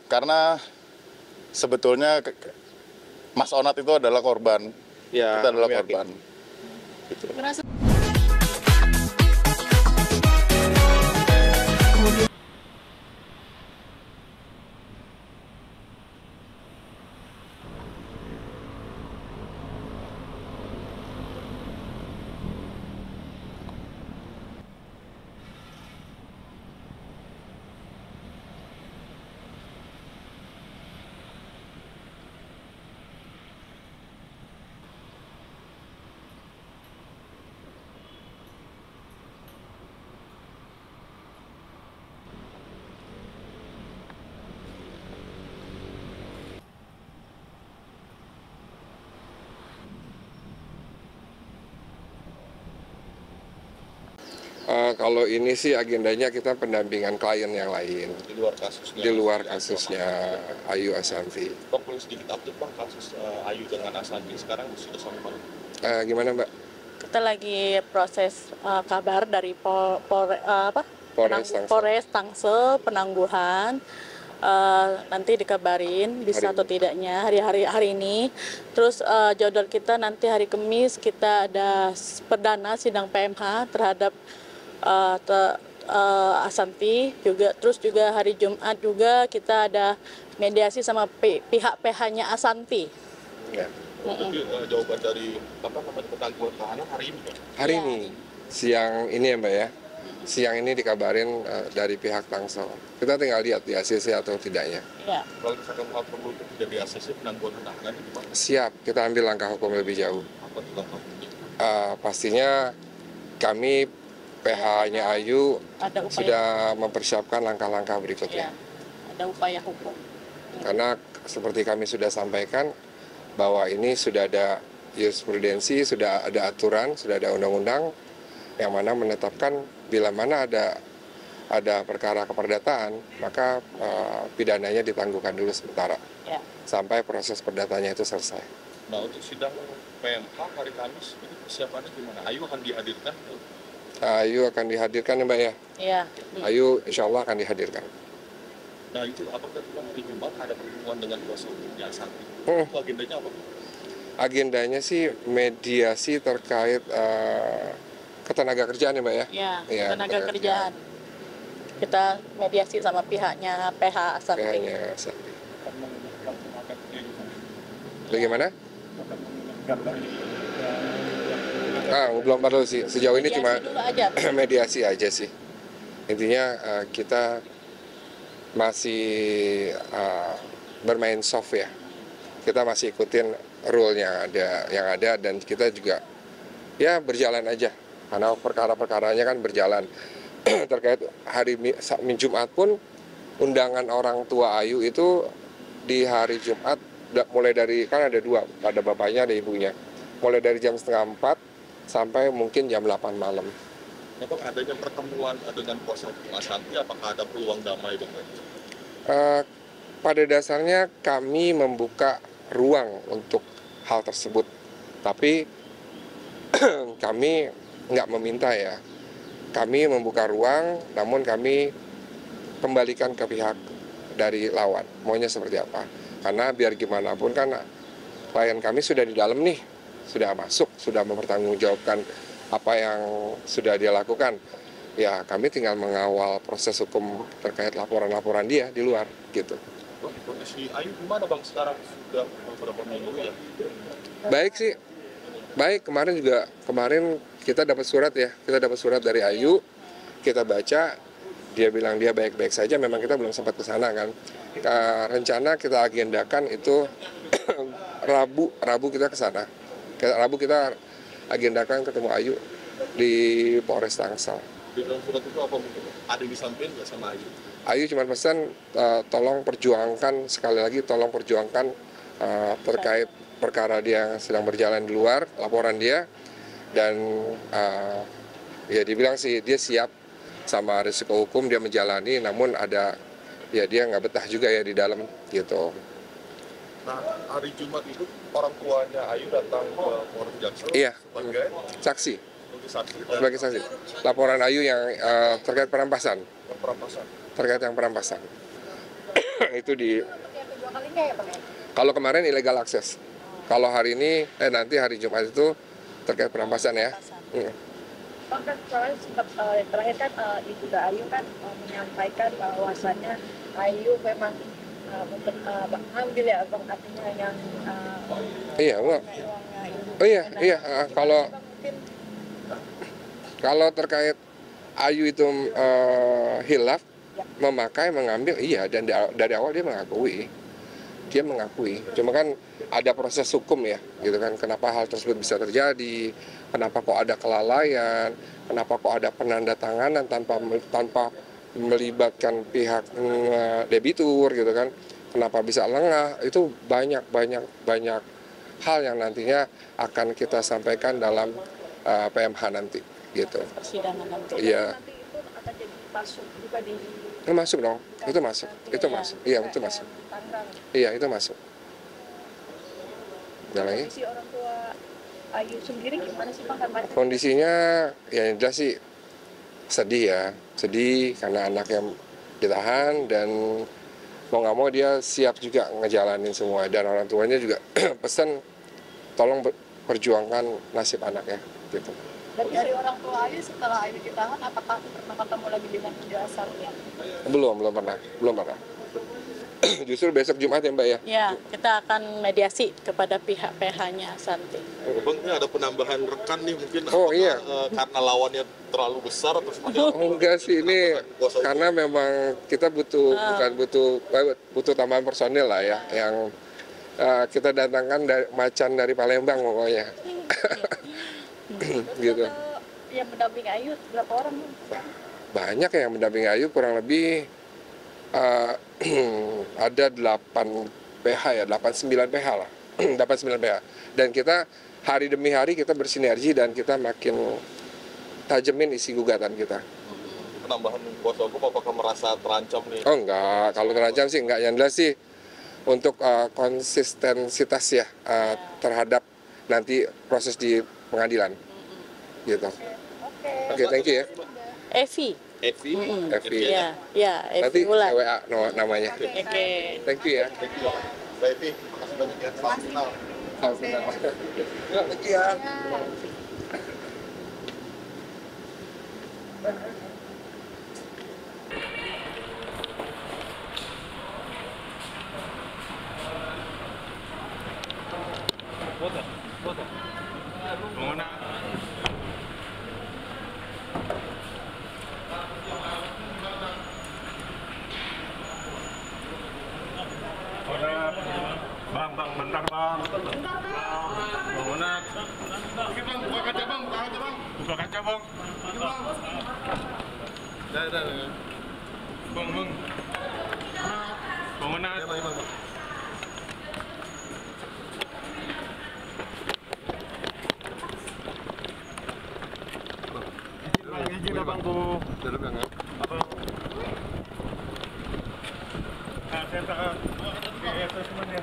Karena sebetulnya Mas Onat itu adalah korban. Ya, Kita adalah korban. Gitu. Kalau ini sih agendanya kita pendampingan klien yang lain Di luar kasusnya. di luar kasusnya Ayu Ashanty. Bang, boleh sedikit update Bang kasus Ayu dengan Ashanty sekarang sudah sampai mana? Gimana Mbak? Kita lagi proses kabar dari Polres Tangsel. Polres Tangsel penangguhan. Nanti dikabarin bisa atau tidaknya hari ini. Terus jadwal kita nanti hari Kamis kita ada perdana sidang PMH terhadap Ashanty juga. Terus juga hari Jumat juga kita ada mediasi sama pihak PH-nya Ashanty. Ya. Jadi jawaban dari penangguhan tahanan hari ini kan? Hari Ya. ini siang ini ya Mbak ya. Siang ini dikabarin dari pihak Tangsel. Kita tinggal lihat di ACC atau tidaknya. Ya. Kalau misalkan hal tersebut tidak di ACC, penangguhan tahanan itu Bang, Siap, kita ambil langkah hukum lebih jauh. apa tuh langkah hukumnya? Pastinya kami PH-nya Ayu Ada upaya. sudah mempersiapkan langkah-langkah berikutnya. Ya, ada upaya hukum. Karena seperti kami sudah sampaikan bahwa ini sudah ada jurisprudensi, sudah ada aturan, sudah ada undang-undang yang mana menetapkan bila mana ada perkara keperdataan, maka pidananya ditangguhkan dulu sementara Ya. sampai proses perdataannya itu selesai. Nah, untuk sidang PMH hari Kamis ini persiapannya gimana? Ayu akan dihadirkan? Ayu akan dihadirkan ya Mbak ya? Iya. Ayu insya Allah akan dihadirkan. Nah, itu apakah Bang hari Jumat ada pertemuan dengan kuasa hukumnya Ashanty? Hmm. Itu agendanya apa? Agendanya sih mediasi terkait ketenaga kerjaan ya Mbak ya? Ya, Iya, tenaga kerjaan. Kita mediasi sama pihaknya PH Ashanty. PH-nya Ashanty. Bagaimana? Belum perlu sih. Sejauh ini Mediasi cuma dulu aja. mediasi aja sih. Intinya kita masih bermain soft ya. Kita masih ikutin rule yang ada dan kita juga ya berjalan aja. Karena perkara-perkaranya kan berjalan. Terkait hari Jumat pun undangan orang tua Ayu itu di hari Jumat mulai dari, kan ada dua, ada bapaknya ada ibunya, mulai dari jam 3:30 sampai mungkin jam 8 malam. Bang, adanya pertemuan dengan kuasa hukum Ashanty, apakah ada peluang damai Bang? Pada dasarnya kami membuka ruang untuk hal tersebut, tapi kami nggak meminta ya. Kami membuka ruang, namun kami kembalikan ke pihak dari lawan, maunya seperti apa. Karena biar gimana pun kan klien kami sudah di dalam nih, sudah masuk, sudah mempertanggungjawabkan apa yang sudah dia lakukan. Ya kami tinggal mengawal proses hukum terkait laporan-laporan dia di luar gitu. Kondisi Ayu gimana Bang sekarang? Sudah beberapa minggu ya? Baik sih, baik. Kemarin kita dapat surat ya, kita dapat surat dari Ayu, kita baca, dia bilang dia baik-baik saja. Memang kita belum sempat ke sana kan. Rencana kita agendakan itu Rabu kita ke sana. Rabu kita agendakan ketemu Ayu di Polres Tangsel. Di dalam surat itu apa mungkin? Ada yang disampaikan nggak sama Ayu? Ayu cuma pesan tolong perjuangkan, sekali lagi tolong perjuangkan terkait perkara dia yang sedang berjalan di luar, laporan dia, dan ya dibilang sih dia siap sama risiko hukum dia menjalani, namun ada ya dia nggak betah juga ya di dalam gitu. Nah, hari Jumat itu orang tuanya Ayu datang ke Polres Jaksel Iya. sebagai Saksi, saksi sebagai saksi. Laporan Ayu yang terkait perampasan, perampasan. terkait yang perampasan. itu di kalau kemarin ilegal akses. Kalau hari ini nanti hari Jumat itu terkait perampasan ya. Bang, kan soalnya sempat terakhir kan Ibu Ayu kan menyampaikan bahwasannya Ayu memang ngambil ya Bang, artinya yang Iya, Bang. uangnya Ibu. Oh iya, Nah, iya. Kalau Bang, mungkin kalau terkait Ayu itu hilaf, memakai, mengambil, iya. Dan dari awal dia mengakui. Cuma kan ada proses hukum ya, gitu kan. Kenapa hal tersebut bisa terjadi? Kenapa kok ada kelalaian? Kenapa kok ada penandatanganan tanpa melibatkan pihak debitur, gitu kan? Kenapa bisa lengah? Itu banyak hal yang nantinya akan kita sampaikan dalam PMH nanti, gitu. Persidangan nanti. Iya. nanti itu akan jadi masuk juga di Masuk dong, itu masuk. Iya, itu masuk. Tangerang. Iya, itu masuk. Ada lagi? Kondisi orang tua Ayu sendiri gimana sih Bang? Kabarnya? Kondisinya ya jelas sih sedih karena anaknya ditahan dan mau nggak mau dia siap juga ngejalanin semua, dan orang tuanya juga pesan tolong perjuangkan nasib anaknya gitu. Dari orang tua Ayu setelah Ayu ditahan, apakah pernah ketemu lagi dengan dia asalnya? Belum pernah. Justru besok Jumat ya Mbak ya? Ya, kita akan mediasi kepada pihak PH-nya Santi. Bang, ini ada penambahan rekan nih mungkin. Oh, apakah, iya. Karena lawannya terlalu besar atau seperti apa? Oh, enggak sih, ini karena memang kita butuh tambahan personil lah ya, yang kita datangkan dari Macan dari Palembang pokoknya. Gitu. Yang mendampingi Ayu berapa orang? Banyak yang mendampingi Ayu, kurang lebih ada 8 PH ya, 89 PH lah. 89 PH. Dan kita hari demi hari kita bersinergi dan kita makin tajemin isi gugatan kita. Penambahan kuasa hukum apakah merasa terancam nih? Oh enggak, kalau terancam sih enggak. Yang jelas sih untuk konsistensitas ya terhadap nanti proses di pengadilan. Gitu. Oke, thank you ya. Evi. Evi? Evi. Ya, Nanti Evi Wulan. WA namanya. Oke. Thank you ya. Thank you, Bang. Mbak Evi, makasih banyak ya. Salam kenal. Ya, thank you ya. Bang, bentar bang. Bangunan. Oke bang, buka kaca bang, Buka kaca bang. Dah. Bang. Bangunan. Ya bang. Izin bang tuh. Dalam yang Apa? Saya tak. Itu semuanya.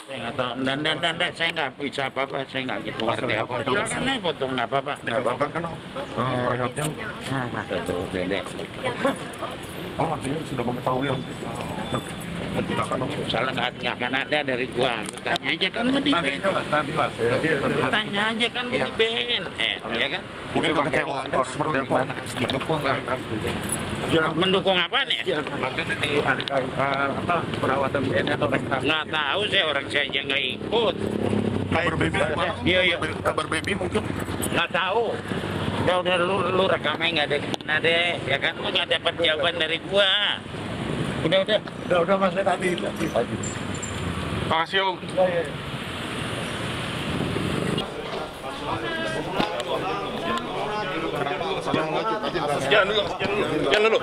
Nggak tahu. Dan saya nggak bisa apa-apa, saya nggak gitu ngerti apa. Silakan aja foto, nggak apa-apa. Nggak apa-apa kan? Oh, Nah, itu beda. Oh, artinya sudah mengetahui yang Salah nggak akan ada dari gua. Tanya aja kan di BNN. Tanya aja kan di BNN, ya kan? mungkin kekecewaan seperti apa? Mendukung apa nih? Perawatan BNN atau Nggak tahu saya, orang saya aja nggak ikut. kabar baby Iya, iya. kabar baby mungkin Nggak tahu. Udah lu rekamnya nggak ada, ya kan? Lu nggak dapat jawaban dari gua. udah mas tadi makasih om. Jangan dulu.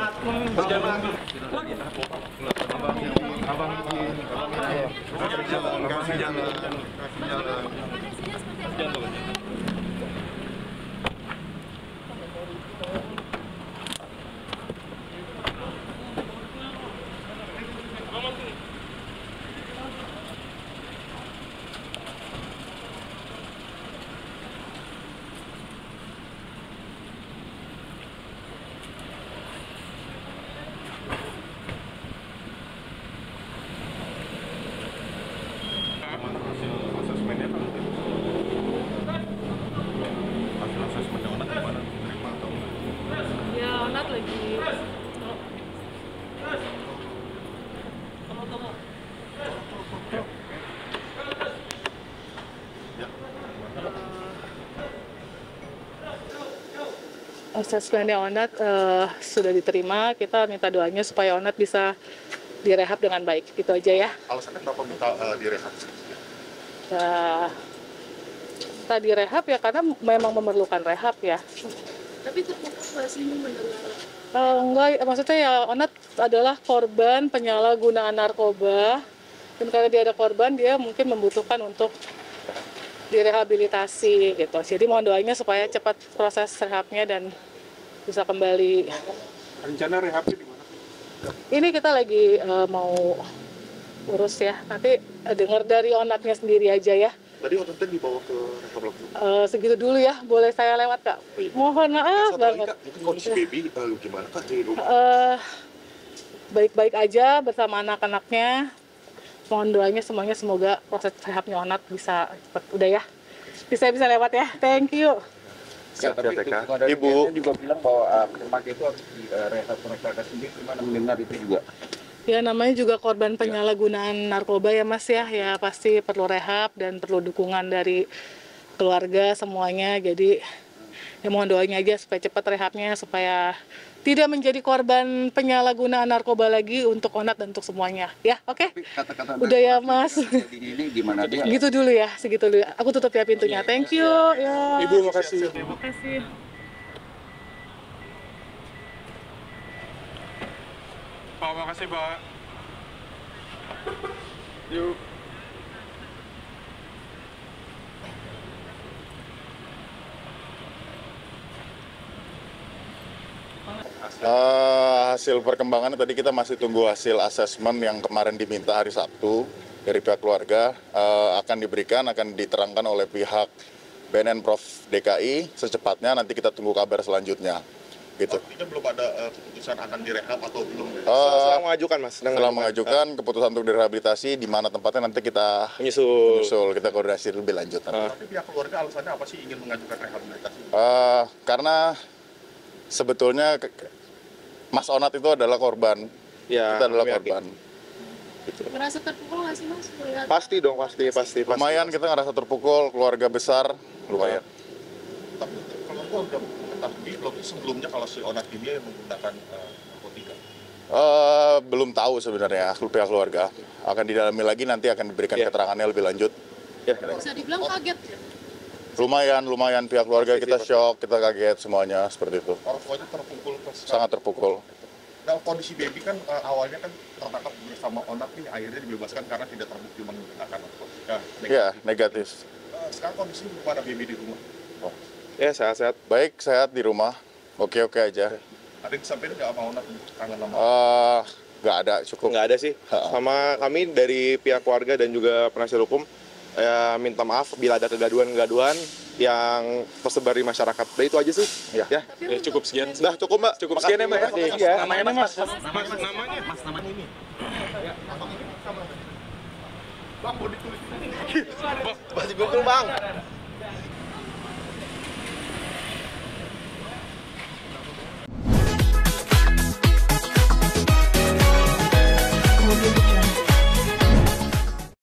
Ya, Onat lagi. Asesmennya Onat sudah diterima. Kita minta doanya supaya Onat bisa direhab dengan baik. Gitu aja ya. Alasannya kenapa minta direhab? Ya, kita direhab ya karena memang memerlukan rehab ya. Tapi terpukul nggak sih ini mendengar? Enggak, maksudnya ya Onat adalah korban penyalahgunaan narkoba. Dan karena dia ada korban, dia mungkin membutuhkan untuk direhabilitasi gitu. Jadi mohon doanya supaya cepat proses rehabnya dan bisa kembali. Rencana rehabnya di mana? Ini kita lagi mau urus ya. Nanti dengar dari Onatnya sendiri aja ya. Tadi ototnya dibawa ke rehab langsung. Segitu dulu ya. Boleh saya lewat Kak? Mohon maaf Satu lagi banget. Kak, mungkin kondisi baby gimana Kak di rumah? Baik-baik aja bersama anak-anaknya. Mohon doanya semuanya semoga proses rehabnya Onat bisa cepat. Udah ya. Bisa lewat ya. Thank you. Ibu juga bilang bahwa remaja itu harus direhab mereka sendiri, gimana mendengar itu juga? Ya namanya juga korban penyalahgunaan narkoba ya Mas ya. Ya pasti perlu rehab dan perlu dukungan dari keluarga semuanya. Jadi ya mohon doanya aja supaya cepat rehabnya supaya tidak menjadi korban penyalahgunaan narkoba lagi untuk Onat dan untuk semuanya. Ya, oke? Kata-kata Udah ya Mas. ini gimana dia? Gitu dulu ya, segitu dulu. Aku tutup ya pintunya. Thank you. Ya. Ibu makasih. Makasih. Pak, makasih Pak. Yuk. Hasil perkembangan tadi kita masih tunggu hasil asesmen yang kemarin diminta hari Sabtu dari pihak keluarga, akan diterangkan oleh pihak BNN Prof DKI secepatnya, nanti kita tunggu kabar selanjutnya. Gitu. Artinya belum ada keputusan akan direhab atau belum? Setelah mengajukan Mas, Setelah mengajukan keputusan untuk direhabilitasi, di mana tempatnya nanti kita menyusul. kita koordinasi lebih lanjut. Tapi pihak keluarga alasannya apa sih ingin mengajukan rehabilitasi? Karena sebetulnya Mas Onat itu adalah korban, Ya, kita adalah kami yakin. korban. Merasa terpukul nggak sih Mas melihat? Pasti dong, pasti. Lumayan kita ngerasa terpukul, keluarga besar, lumayan. Tapi kalau gua udah mengetahui belum sebelumnya kalau si Onat ini menggunakan narkotika. Belum tahu sebenarnya pihak keluarga, akan didalami lagi, nanti akan diberikan keterangannya lebih lanjut. Bisa dibilang kaget ya? Lumayan pihak keluarga kita shock, kita kaget semuanya seperti itu, Orang tuanya terpukul. sangat terpukul. Nah, kondisi baby kan awalnya kan tertangkap bersama Onat nih, akhirnya dibebaskan karena tidak terbukti menggunakan narkotika. Ya, negatif. Sekarang kondisi gimana baby di rumah? Ya, sehat-sehat. Baik, sehat di rumah, oke aja. Ada yang disampaikan nggak sama Onat kangen sama? Nggak ada, cukup. Nggak ada sih. Sama kami dari pihak keluarga dan juga penasihat hukum, ya minta maaf bila ada kegaduhan yang tersebar di masyarakat. Udah itu aja sih. Ya. Ya cukup sekian. Udah cukup Mbak. Cukup sekian ya Mbak. Iya. Namanya Mas. Namanya ini. Bang, mau ditulis. Masih Google Bang.